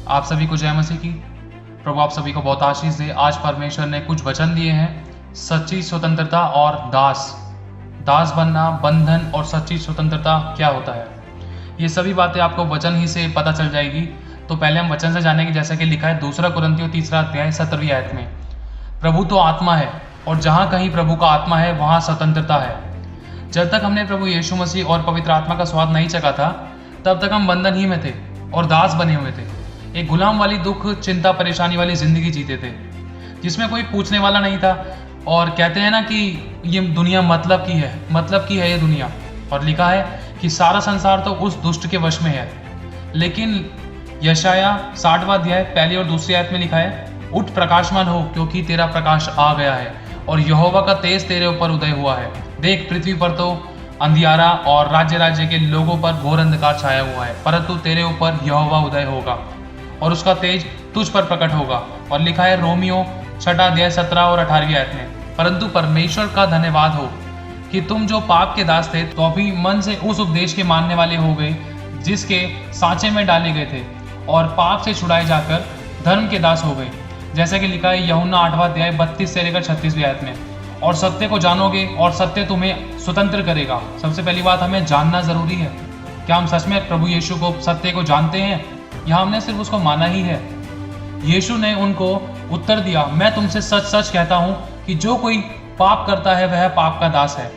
आप सभी को जय मसीह की। प्रभु आप सभी को बहुत आशीष दे। आज परमेश्वर ने कुछ वचन दिए हैं, सच्ची स्वतंत्रता और दास बनना, बंधन और सच्ची स्वतंत्रता क्या होता है। ये सभी बातें आपको वचन ही से पता चल जाएगी। तो पहले हम वचन से जानेंगे, जैसा कि लिखा है 2 कुरिन्थियों 3 अध्याय 17वीं आयत में, प्रभु तो आत्मा है और जहाँ कहीं प्रभु का आत्मा है वहाँ स्वतंत्रता है। जब तक हमने प्रभु यीशु मसीह और पवित्र आत्मा का स्वाद नहीं चखा था, तब तक हम बंधन ही में थे और दास बने हुए थे। एक गुलाम वाली, दुख, चिंता, परेशानी वाली जिंदगी जीते थे, जिसमें कोई पूछने वाला नहीं था। और कहते हैं ना कि ये दुनिया मतलब की है ये दुनिया। और लिखा है कि सारा संसार तो उस दुष्ट के वश में है। लेकिन यशाया 60वां अध्याय 1 और 2 आयत में लिखा है, उठ प्रकाशमान हो क्योंकि तेरा प्रकाश आ गया है और यहोवा का तेज तेरे ऊपर उदय हुआ है। देख, पृथ्वी पर तो अंधियारा और राज्य के लोगों पर घोर अंधकार छाया हुआ है, परंतु तेरे ऊपर यहोवा उदय होगा और उसका तेज तुझ पर प्रकट होगा। और लिखा है रोमियो 6 अध्याय 17 और 18वीं आयत में, परंतु परमेश्वर का धन्यवाद हो कि तुम जो पाप के दास थे तो अभी मन से उस उपदेश के मानने वाले हो गए जिसके सांचे में डाले गए थे, और पाप से छुड़ाए जाकर धर्म के दास हो गए। जैसा कि लिखा है यूहन्ना 8वां अध्याय 32 से लेकर 36वीं आयत में, और सत्य को जानोगे और सत्य तुम्हें स्वतंत्र करेगा। सबसे पहली बात, हमें जानना जरूरी है। क्या हम सच में प्रभु यीशु को, सत्य को जानते हैं, या हमने सिर्फ उसको माना ही है? यीशु ने उनको उत्तर दिया, मैं तुमसे सच सच कहता हूं कि जो कोई पाप करता है वह पाप का दास है।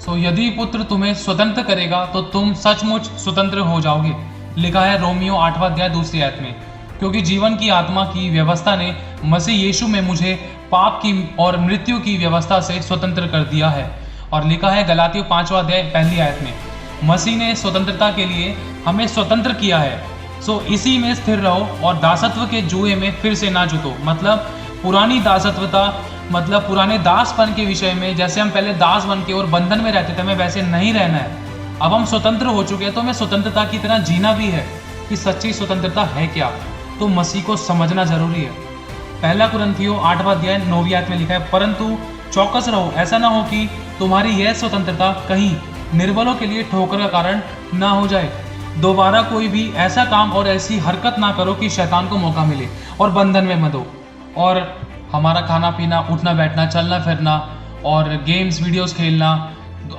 सो यदि पुत्र तुम्हें स्वतंत्र करेगा तो तुम सचमुच स्वतंत्र हो जाओगे। लिखा है रोमियो 8वां अध्याय 2 आयत में, क्योंकि जीवन की आत्मा की व्यवस्था ने मसीह यीशु में मुझे पाप की और मृत्यु की व्यवस्था से स्वतंत्र कर दिया है। और लिखा है गलातियों 5वां अध्याय 1 आयत में, मसीह ने स्वतंत्रता के लिए हमें स्वतंत्र किया है। सो इसी में स्थिर रहो और दासत्व के जुए में फिर से ना जुटो। मतलब पुरानी दासत्वता, मतलब पुराने दासपन के विषय में, जैसे हम पहले दास बन के और बंधन में रहते थे, हमें वैसे नहीं रहना है। अब हम स्वतंत्र हो चुके हैं तो हमें स्वतंत्रता की तरह जीना भी है। कि सच्ची स्वतंत्रता है क्या, तो मसीह को समझना जरूरी है। 1 कुरिन्थियों 8वां अध्याय 9वीं आयत में लिखा है, परंतु चौकस रहो, ऐसा ना हो कि तुम्हारी यह स्वतंत्रता कहीं निर्बलों के लिए ठोकर का कारण ना हो जाए। दोबारा कोई भी ऐसा काम और ऐसी हरकत ना करो कि शैतान को मौका मिले और बंधन में मत हो। और हमारा खाना पीना, उठना बैठना, चलना फिरना और गेम्स, वीडियोस खेलना,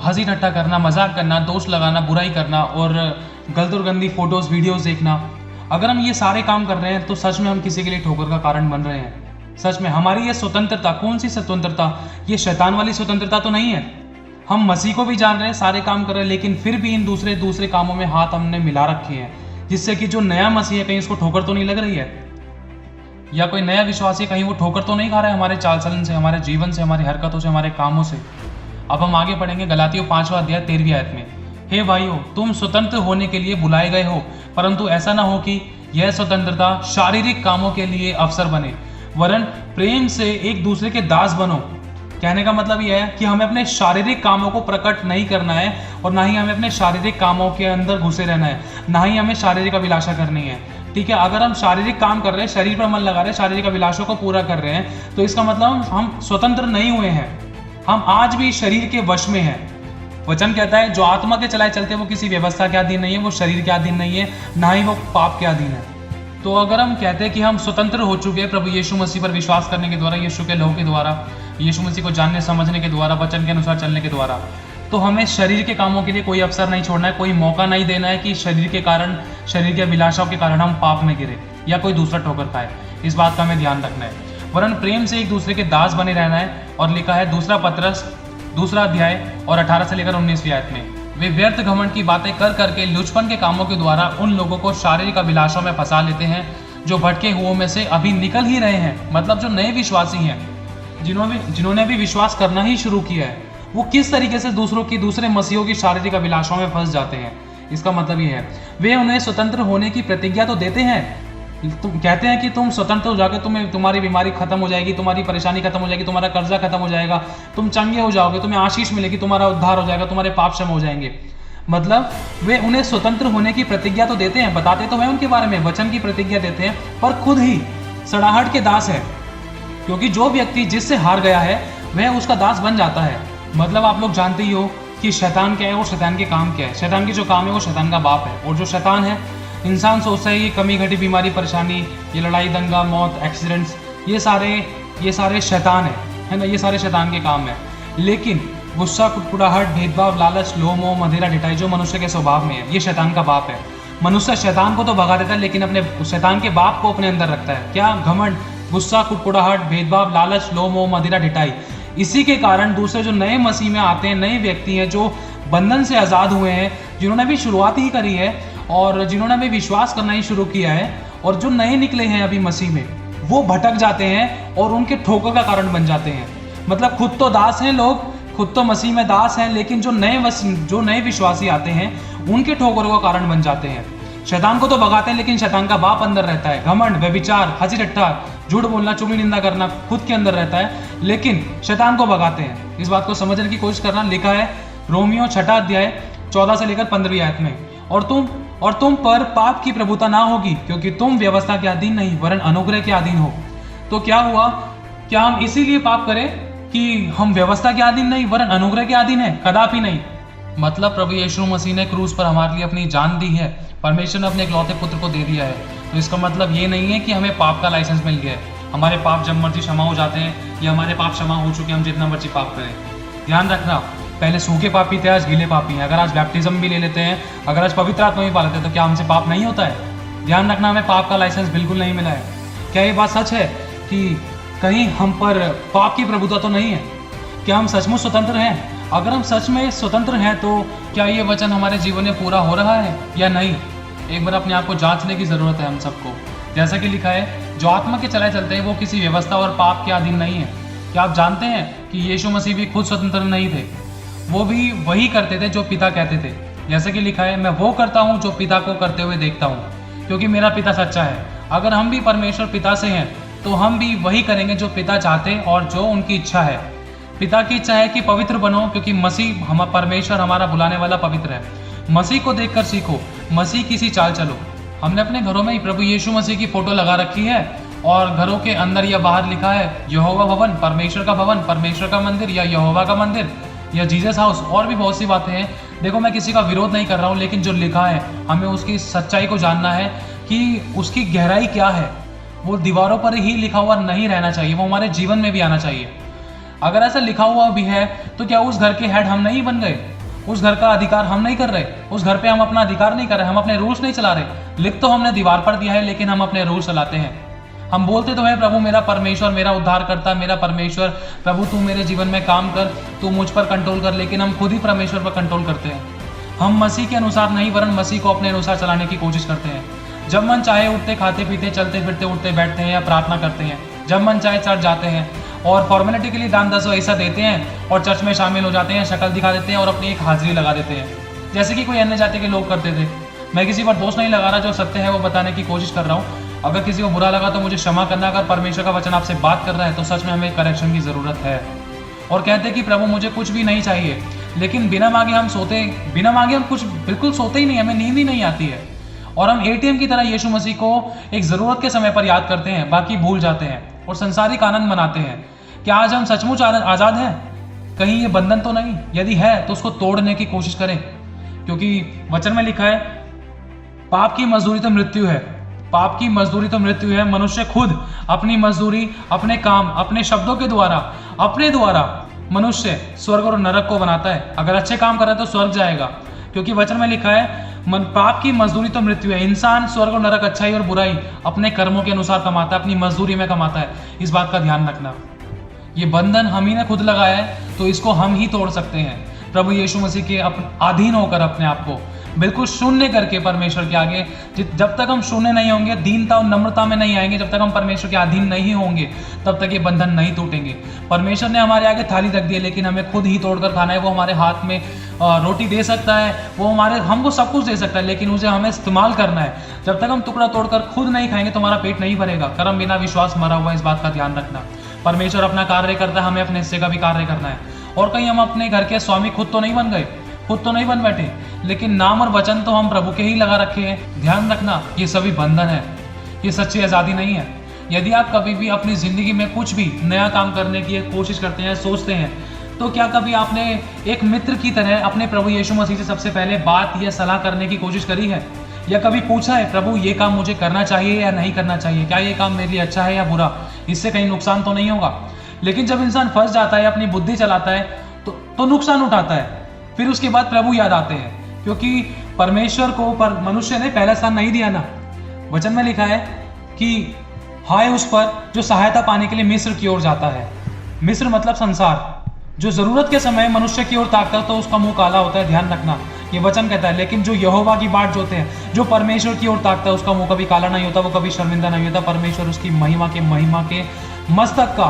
हंसी ठट्टा करना, मजाक करना, दोस्त लगाना, बुराई करना और गलत और गंदी फोटोज, वीडियोस देखना, अगर हम ये सारे काम कर रहे हैं तो सच में हम किसी के लिए ठोकर का कारण बन रहे हैं। सच में हमारी ये स्वतंत्रता, कौन सी स्वतंत्रता, ये शैतान वाली स्वतंत्रता तो नहीं है। हम मसीह को भी जान रहे हैं, सारे काम कर रहे हैं, लेकिन फिर भी इन दूसरे कामों में हाथ हमने मिला रखे हैं, जिससे कि जो नया मसीह है कहीं उसको ठोकर तो नहीं लग रही है, या कोई नया विश्वासी कहीं वो ठोकर तो नहीं खा रहा है हमारे चाल चलन से, हमारे जीवन से, हमारी हरकतों से, हमारे कामों से। अब हम आगे पढ़ेंगे गलातियों 5वां अध्याय 13वीं आयत में, हे भाइयों, तुम स्वतंत्र होने के लिए बुलाए गए हो, परंतु ऐसा ना हो कि यह स्वतंत्रता शारीरिक कामों के लिए अवसर बने, वरन प्रेम से एक दूसरे के दास बनो। कहने का मतलब यह है कि हमें अपने शारीरिक कामों को प्रकट नहीं करना है, और ना ही हमें अपने शारीरिक कामों के अंदर घुसे रहना है, ना ही हमें शारीरिक अभिलाषा करनी है। ठीक है, अगर हम शारीरिक काम कर रहे हैं, शरीर पर मन लगा रहे हैं, शारीरिक अभिलाषों को पूरा कर रहे हैं, तो इसका मतलब हम स्वतंत्र नहीं हुए हैं। हम आज भी शरीर के वश में हैं। वचन कहता है जो आत्मा के चलाए चलते वो किसी व्यवस्था के अधीन नहीं है, वो शरीर के अधीन नहीं है, ना ही वो पाप के अधीन है। तो अगर हम कहते हैं कि हम स्वतंत्र हो चुके हैं प्रभु यीशु मसीह पर विश्वास करने के द्वारा, यीशु के लहू के द्वारा, यीशु मसीह को जानने समझने के द्वारा, वचन के अनुसार चलने के द्वारा, तो हमें शरीर के कामों के लिए कोई अवसर नहीं छोड़ना है, कोई मौका नहीं देना है कि शरीर के कारण, शरीर के अभिलाषाओं के कारण हम पाप में गिरे या कोई दूसरा ठोकर खाए। इस बात का हमें ध्यान रखना है, वरन प्रेम से एक दूसरे के दास बने रहना है। और लिखा है 2 पत्रस 2 अध्याय और 18 से लेकर 19वीं आयत में, वे व्यर्थ घमंड की बातें कर करके लुचपन के कामों के द्वारा उन लोगों को शारीरिक अभिलाषाओं में फंसा लेते हैं जो भटके हुओं में से अभी निकल ही रहे हैं। मतलब जो नए विश्वासी हैं, जिन्होंने भी विश्वास करना ही शुरू किया है, वो किस तरीके से दूसरे मसीहों की शारीरिक अभिलाषाओं में फंस जाते हैं। इसका मतलब ये है, वे उन्हें स्वतंत्र होने की प्रतिज्ञा तो देते हैं, तुम कहते हैं कि तुम स्वतंत्र हो जाओगे, तुम्हारी बीमारी खत्म हो जाएगी, तुम्हारी परेशानी खत्म हो जाएगी, तुम्हारा कर्जा खत्म हो जाएगा, तुम चंगे हो जाओगे, तुम्हें आशीष मिलेगी, तुम्हारा उद्धार हो जाएगा, तुम्हारे पाप क्षम हो जाएंगे। मतलब वे उन्हें स्वतंत्र होने की प्रतिज्ञा तो देते हैं, बताते तो है उनके बारे में, वचन की प्रतिज्ञा देते हैं, पर खुद ही सड़ाहट के दास है। क्योंकि जो व्यक्ति जिससे हार गया है वह उसका दास बन जाता है। मतलब आप लोग जानते ही हो कि शैतान क्या है और शैतान के काम क्या है। शैतान के जो काम है वो शैतान का बाप है, और जो शैतान है इंसान सोचता है ये कमी घटी बीमारी परेशानी, ये लड़ाई दंगा मौत एक्सीडेंट्स, ये सारे शैतान है ना, ये सारे शैतान के काम है। लेकिन गुस्सा, कुड़कुड़ाहट, भेदभाव, लालच, लोभ मोह, मदिरा, ढिठाई जो मनुष्य के स्वभाव में है, ये शैतान का बाप है। मनुष्य शैतान को तो भगा देता है लेकिन अपने शैतान के बाप को अपने अंदर रखता है। क्या? घमंड, गुस्सा, कुड़कुड़ाहट, भेदभाव, लालच, लोभ मोह, मदिरा, ढिठाई। इसी के कारण दूसरे जो नए मसीह में आते हैं, नए व्यक्ति हैं जो बंधन से आज़ाद हुए हैं, जिन्होंने भी शुरुआत ही करी है और जिन्होंने भी विश्वास करना ही शुरू किया है, और जो नए निकले हैं अभी मसीह में, वो भटक जाते हैं और उनके ठोकर का कारण बन जाते हैं। मतलब खुद तो दास हैं लोग, खुद तो मसीह में दास हैं, लेकिन जो नए विश्वासी आते हैं उनके ठोकरों का कारण बन जाते हैं। शैतान को तो भगाते हैं लेकिन शैतान का बाप अंदर रहता है। घमंड, व्यभिचार, हंसी ठट्ठा, झूठ बोलना, चुगली निंदा करना खुद के अंदर रहता है, लेकिन शैतान को भगाते हैं। इस बात को समझने की कोशिश करना। लिखा है रोमियो 6 अध्याय 14 से लेकर 15वीं आयत में, और तुम पर पाप की प्रभुता ना होगी, क्योंकि तुम व्यवस्था के अधीन नहीं वरन अनुग्रह के अधीन हो। तो क्या हुआ? क्या हम इसीलिए पाप करें कि हम व्यवस्था के अधीन नहीं वरन अनुग्रह के अधीन है? कदापि नहीं। मतलब प्रभु यीशु मसीह ने क्रूस पर हमारे लिए अपनी जान दी है, परमेश्वर ने अपने इकलौते पुत्र को दे दिया है। तो इसका मतलब ये नहीं है कि हमें पाप का लाइसेंस मिल गया है, हमारे पाप जब मर्जी क्षमा हो जाते हैं, या हमारे पाप क्षमा हो चुके हम जितना मर्जी पाप करें। ध्यान रखना, पहले सूखे पापी थे, आज गीले पापी हैं। अगर आज बैप्टिज्म भी ले लेते हैं, अगर आज पवित्र आत्मा भी पा लेते हैं, तो क्या हमसे पाप नहीं होता है? ध्यान रखना, हमें पाप का लाइसेंस बिल्कुल नहीं मिला है। क्या ये बात सच है कि कहीं हम पर पाप की प्रभुता तो नहीं है? क्या हम सचमुच स्वतंत्र हैं? अगर हम सच में स्वतंत्र हैं तो क्या ये वचन हमारे जीवन में पूरा हो रहा है या नहीं? एक बार अपने आप को जांचने की जरूरत है हम सबको। जैसा कि लिखा है, जो आत्मा के चले चलते हैं वो किसी व्यवस्था और पाप के अधीन नहीं है। क्या आप जानते हैं कि यीशु मसीह भी खुद स्वतंत्र नहीं थे? वो भी वही करते थे जो पिता कहते थे। जैसे कि लिखा है, मैं वो करता हूँ जो पिता को करते हुए देखता हूँ, क्योंकि मेरा पिता सच्चा है। अगर हम भी परमेश्वर पिता से हैं तो हम भी वही करेंगे जो पिता चाहते और जो उनकी इच्छा है। पिता की इच्छा है कि पवित्र बनो, क्योंकि मसीह परमेश्वर हमारा बुलाने वाला पवित्र है। मसीह को देखकर सीखो, मसीह की सी चाल चलो। हमने अपने घरों में प्रभु यीशु मसीह की फोटो लगा रखी है, और घरों के अंदर या बाहर लिखा है यहोवा भवन, परमेश्वर का भवन, परमेश्वर का मंदिर, या यहोवा का मंदिर, या जीसस हाउस, और भी बहुत सी बातें हैं। देखो, मैं किसी का विरोध नहीं कर रहा हूँ, लेकिन जो लिखा है हमें उसकी सच्चाई को जानना है कि उसकी गहराई क्या है। वो दीवारों पर ही लिखा हुआ नहीं रहना चाहिए, वो हमारे जीवन में भी आना चाहिए। अगर ऐसा लिखा हुआ भी है तो क्या उस घर के हेड हम नहीं बन गए? उस घर का अधिकार हम नहीं कर रहे? उस घर पे हम अपना अधिकार नहीं कर रहे? हम अपने रूल्स नहीं चला रहे? लिख तो हमने दीवार पर दिया है, लेकिन हम अपने रूल्स चलाते हैं। हम बोलते तो है प्रभु मेरा परमेश्वर, मेरा उद्धार करता, मेरा परमेश्वर, प्रभु तू मेरे जीवन में काम कर, तू मुझ पर कंट्रोल कर, लेकिन हम खुद ही परमेश्वर पर कंट्रोल करते हैं। हम मसीह के अनुसार नहीं वरन मसीह को अपने अनुसार चलाने की कोशिश करते हैं। जब मन चाहे उठते खाते पीते चलते फिरते उठते बैठते हैं या प्रार्थना करते हैं, जब मन चाहे चर्च जाते हैं और फॉर्मेलिटी के लिए दान 10 ऐसा देते हैं और चर्च में शामिल हो जाते हैं, शक्ल दिखा देते हैं और अपनी एक हाजिरी लगा देते हैं, जैसे कि कोई अन्य जाति के लोग करते थे। मैं किसी पर दोष नहीं लगा रहा, जो सत्य है वो बताने की कोशिश कर रहा हूँ। अगर किसी को बुरा लगा तो मुझे क्षमा करना। अगर परमेश्वर का वचन आपसे बात कर रहा है तो सच में हमें करेक्शन की ज़रूरत है। और कहते हैं कि प्रभु मुझे कुछ भी नहीं चाहिए, लेकिन बिना मांगे हम कुछ बिल्कुल सोते ही नहीं, हमें नींद ही नहीं आती है। और हम ATM की तरह यीशु मसीह को एक ज़रूरत के समय पर याद करते हैं, बाकी भूल जाते हैं और संसारिक आनंद मनाते हैं। क्या आज हम सचमुच आज़ाद हैं? कहीं ये बंधन तो नहीं? यदि है तो उसको तोड़ने की कोशिश करें, क्योंकि वचन में लिखा है पाप की मजदूरी तो मृत्यु है। पाप की मजदूरी तो मृत्यु है। मनुष्य खुद अपनी मजदूरी, अपने काम, अपने शब्दों के द्वारा, अपने द्वारा मनुष्य स्वर्ग और नरक को बनाता है। अगर अच्छे काम कर रहा है तो स्वर्ग जाएगा, क्योंकि वचन में लिखा है पाप की मजदूरी तो मृत्यु है। इंसान स्वर्ग और नरक, अच्छाई और बुराई अपने कर्मों के अनुसार कमाता है, अपनी मजदूरी में कमाता है। इस बात का ध्यान रखना। ये बंधन हम ही ने खुद लगाया है, तो इसको हम ही तोड़ सकते हैं। प्रभु यीशु मसीह के अधीन होकर अपने आप को बिल्कुल शून्य करके परमेश्वर के आगे, जब तक हम शून्य नहीं होंगे, दीनता और नम्रता में नहीं आएंगे, जब तक हम परमेश्वर के अधीन नहीं होंगे, तब तक ये बंधन नहीं टूटेंगे। परमेश्वर ने हमारे आगे थाली रख दी है, लेकिन हमें खुद ही तोड़कर खाना है। वो हमारे हाथ में रोटी दे सकता है, वो हमको सब कुछ दे सकता है, लेकिन उसे हमें इस्तेमाल करना है। जब तक हम टुकड़ा तोड़कर खुद नहीं खाएंगे तो हमारा पेट नहीं भरेगा। कर्म बिना विश्वास मरा हुआ, इस बात का ध्यान रखना। परमेश्वर अपना कार्य करता है, हमें अपने हिस्से का भी कार्य करना है। और कहीं हम अपने घर के स्वामी खुद तो नहीं बन गए, खुद तो नहीं बन बैठे, लेकिन नाम और वचन तो हम प्रभु के ही लगा रखे हैं। ध्यान रखना, ये सभी बंधन है, ये सच्ची आज़ादी नहीं है। यदि आप कभी भी अपनी ज़िंदगी में कुछ भी नया काम करने की कोशिश करते हैं, सोचते हैं, तो क्या कभी आपने एक मित्र की तरह अपने प्रभु यीशु मसीह से सबसे पहले बात या सलाह करने की कोशिश करी है? या कभी पूछा है प्रभु ये काम मुझे करना चाहिए या नहीं करना चाहिए, क्या ये काम मेरे लिए अच्छा है या बुरा, इससे कहीं नुकसान तो नहीं होगा। लेकिन जब इंसान फंस जाता है, अपनी बुद्धि चलाता है तो नुकसान उठाता है। फिर उसके बाद प्रभु याद आते हैं, क्योंकि परमेश्वर को मनुष्य ने पहला स्थान नहीं दिया ना। वचन में लिखा है कि हाय उस पर जो सहायता पाने के लिए मिस्र की ओर जाता है। मिस्र मतलब संसार। जो जरूरत के समय मनुष्य की ओर ताकता है तो उसका मुंह काला होता है, ध्यान रखना। ये वचन कहता है, लेकिन जो यहोवा की बाट जोते हैं, जो परमेश्वर की ओर ताकता है, उसका मुंह कभी काला नहीं होता, वो कभी शर्मिंदा नहीं होता। परमेश्वर उसकी महिमा के मस्तक का,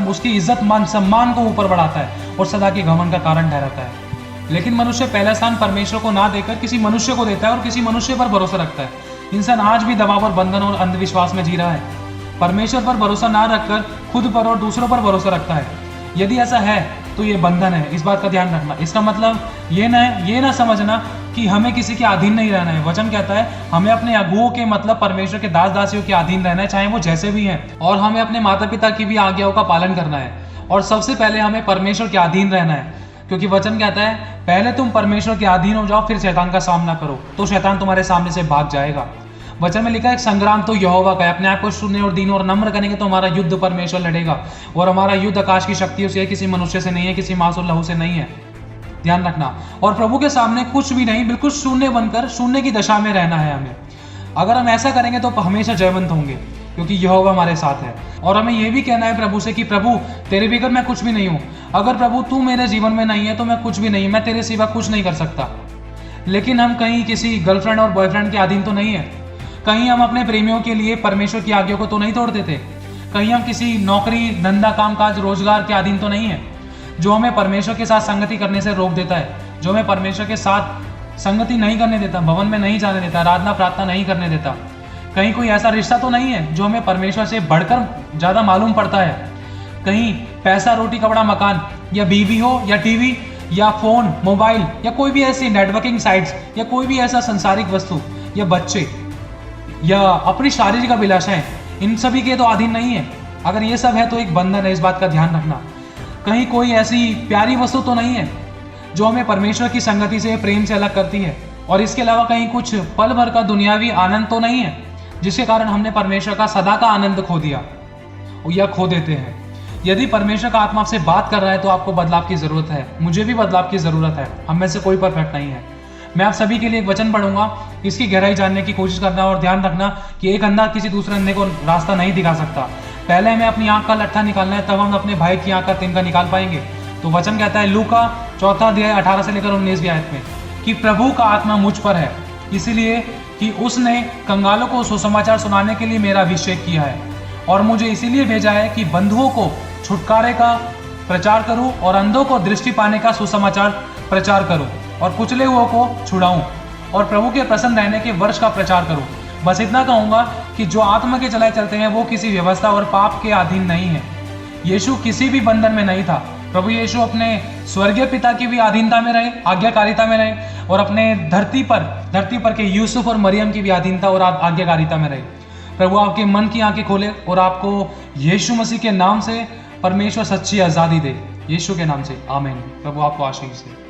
उसकी इज्जत मान सम्मान को ऊपर बढ़ाता है और सदा के घमंड का कारण ठहराता है। लेकिन मनुष्य पहला स्थान परमेश्वर को ना देकर किसी मनुष्य को देता है और किसी मनुष्य पर भरोसा रखता है। इंसान आज भी दबाव और बंधन और अंधविश्वास में जी रहा है। परमेश्वर पर भरोसा ना रखकर खुद पर और दूसरों पर भरोसा रखता है। यदि ऐसा है तो ये बंधन है, इस बात का ध्यान रखना। इसका मतलब ये ना समझना कि हमें किसी के अधीन नहीं रहना है। वचन कहता है हमें अपने अगुओं के मतलब परमेश्वर के दास दासियों के अधीन रहना है, चाहे वो जैसे भी हैं, और हमें अपने माता पिता की भी आज्ञाओं का पालन करना है। और सबसे पहले हमें परमेश्वर के अधीन रहना है, क्योंकि वचन कहता है पहले तुम परमेश्वर के अधीन हो जाओ, फिर शैतान का सामना करो, तो शैतान तुम्हारे सामने से भाग जाएगा। वचन में लिखा है संग्राम तो यहोवा का है। अपने आप को शून्य और दीन और नम्र करेंगे तो हमारा युद्ध परमेश्वर लड़ेगा, और हमारा युद्ध आकाश की शक्तियों से है, किसी मनुष्य से नहीं है, किसी मांस और लहू से नहीं है। ध्यान रखना। और प्रभु के सामने कुछ भी नहीं, बिल्कुल शून्य बनकर शून्य की दशा में रहना है हमें। अगर हम ऐसा करेंगे तो हमेशा जयवंत होंगे, क्योंकि यहोवा हमारे साथ है। और हमें यह भी कहना है प्रभु से कि प्रभु तेरे बगैर मैं कुछ भी नहीं हूँ। अगर प्रभु तू मेरे जीवन में नहीं है तो मैं कुछ भी नहीं, मैं तेरे सिवा कुछ नहीं कर सकता। लेकिन हम कहीं किसी गर्लफ्रेंड और बॉयफ्रेंड के अधीन तो नहीं है, कहीं हम अपने प्रेमियों के लिए परमेश्वर की आज्ञा को तो नहीं तोड़ देते, कहीं हम किसी नौकरी धंधा कामकाज रोजगार के अधीन तो नहीं है जो हमें परमेश्वर के साथ संगति करने से रोक देता है, जो हमें परमेश्वर के साथ संगति नहीं करने देता, भवन में नहीं जाने देता, आराधना प्रार्थना नहीं करने देता। कहीं कोई ऐसा रिश्ता तो नहीं है जो हमें परमेश्वर से बढ़कर ज्यादा मालूम पड़ता है। कहीं पैसा रोटी कपड़ा मकान या बीवी हो या टीवी या फोन मोबाइल या कोई भी ऐसी नेटवर्किंग साइट्स या कोई भी ऐसा संसारिक वस्तु या बच्चे या अपनी शारीरिक अभिलाषाएं, इन सभी के तो अधीन नहीं है। अगर ये सब है तो एक बंधन है, इस बात का ध्यान रखना। कहीं कोई ऐसी प्यारी वस्तु तो नहीं है जो हमें परमेश्वर की संगति से प्रेम से अलग करती है। और इसके अलावा कहीं कुछ पल भर का दुनियावी आनंद तो नहीं है जिसके कारण हमने परमेश्वर का सदा का आनंद खो दिया या खो देते हैं। यदि परमेश्वर का आत्मा आपसे बात कर रहा है तो आपको बदलाव की जरूरत है, मुझे भी बदलाव की जरूरत है। हम में से कोई परफेक्ट नहीं है। मैं आप सभी के लिए एक वचन पढ़ूंगा, इसकी गहराई जानने की कोशिश करना और ध्यान रखना कि एक अंधा किसी दूसरे अंधे को रास्ता नहीं दिखा सकता। पहले हमें अपनी आंख का लट्ठा निकालना है, तब हम अपने भाई की आंख का तिनका निकाल पाएंगे। तो वचन कहता है लूका 4 अध्याय 18 से लेकर 19 आयत में कि प्रभु का आत्मा मुझ पर है, इसलिए कि उसने कंगालों को सुसमाचार सुनाने के लिए मेरा अभिषेक किया है, और मुझे इसीलिए भेजा है कि बंधुओं को छुटकारे का प्रचार करूं और अंधों को दृष्टि पाने का सुसमाचार प्रचार करूं और कुचले हुओं को छुड़ाऊं और प्रभु के प्रसन्न रहने के वर्ष का प्रचार करूं। बस इतना कहूंगा कि जो आत्मा के चलाए चलते हैं वो किसी व्यवस्था और पाप के अधीन नहीं है। यीशु किसी भी बंधन में नहीं था। प्रभु यीशु अपने स्वर्गीय पिता की भी अधीनता में रहे, आज्ञाकारिता में रहे, और अपने धरती पर के यूसुफ और मरियम की भी अधीनता और आज्ञाकारिता में रहे। प्रभु आपके मन की आंखें खोले और आपको यीशु मसीह के नाम से परमेश्वर सच्ची आजादी दे। यीशु के नाम से आमीन। प्रभु आपको आशीष दे।